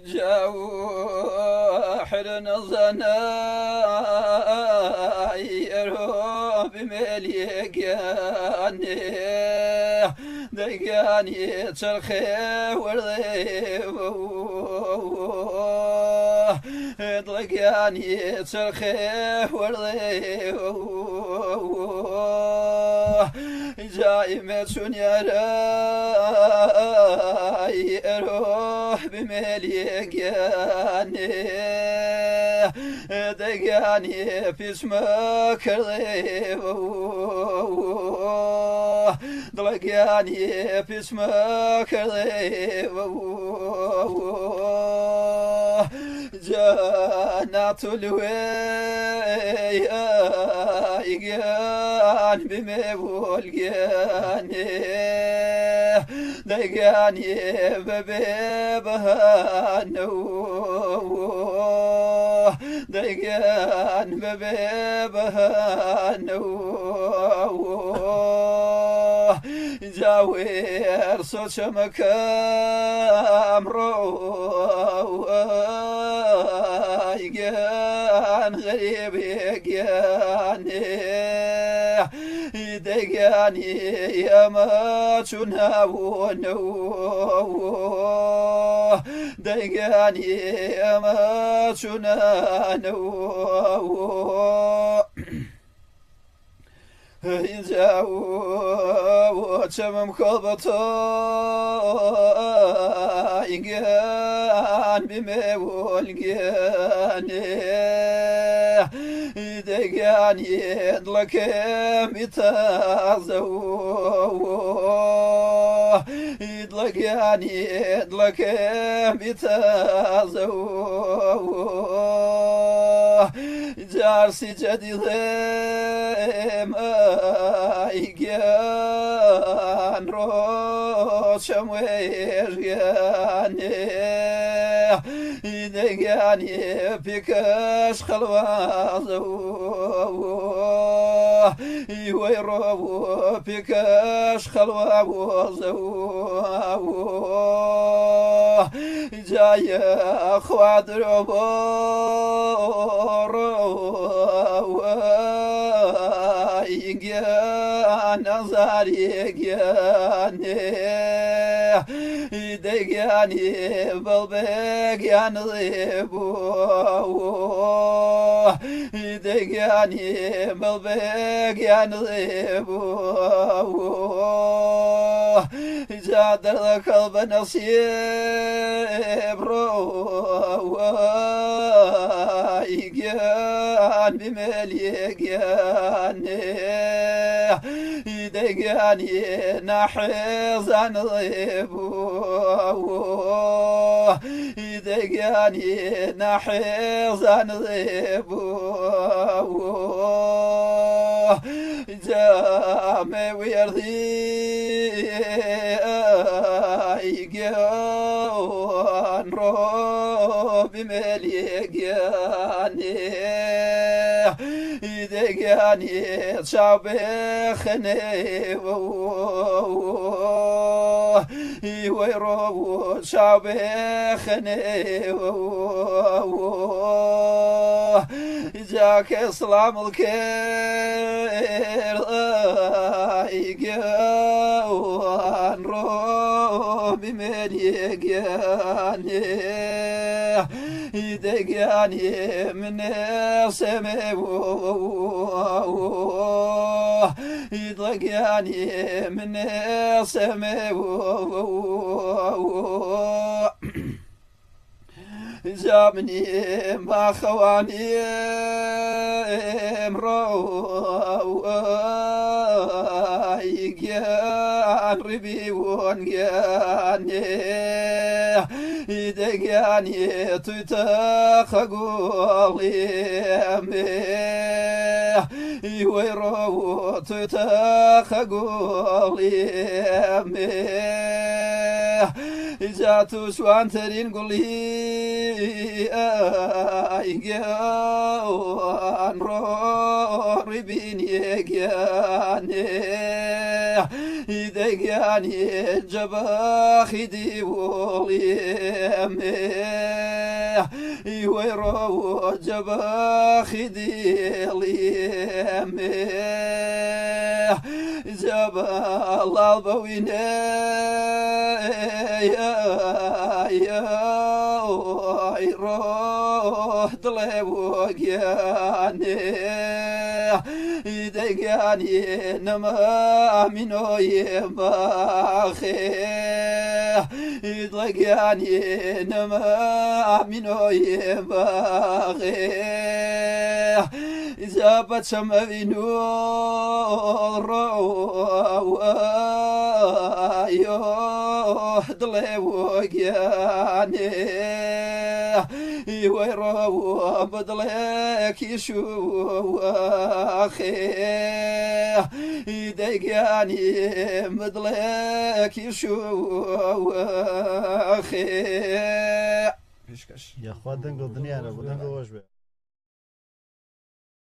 جاوحر الزناير بمليقاني دقاني ترخي ورضيب دقاني ترخي ورضيب جايمة يا راي اروح بمليقاني دقاني في اسمك رضيب دقاني في اسمك رضيب جنات الويقان بمبولقاني دقاني ببيبهانو دقان ببيبهانو جاوير صوت مكام يقان غريب يقاني دقاني يا ما تنهاونو دقاني يا ما تنهاونو إنزاو تمم خلبطا إنجان بمولقاني دقاني لك متازو دقاني لك متازو جارسي جديد ايجان روشم ويرجاني دقاني بكاش خلوازو ويروبو بكاش خلوازو جاي اخواد نظري جاني دقاني بالبيق يا نضيبو دقاني بالبيق يا نضيبو جاد القلب نصيب يقان بمليقاني دقاني نحيز نضيبو دقاني نحيز نضيبو جامي ويرضي يقان روبي مليقاني دقاني شابخني ويروبو شابخني جاك اسلام الكير يقان روبي مليقاني دقاني من سمو دقاني من سمو جامني ما خواني امرو يقان ربي ونقاني دقاني تتخقولي ويرو تتخقولي جاتو شوان ترين قولي ايقان ربين يقاني دقاني جباخي دي وليمي ويرو جباخي دي ليمي جبال البويني روح ضلي وقياني دقاني نما منو يباخي دقاني نما منو يباخي زابت سمعينو روح ضلي وقياني ويرو بدلك يشو أخي دقاني بدلك يشو أخي يا اخوان دنقل الدنيا انا بدنقل وجبه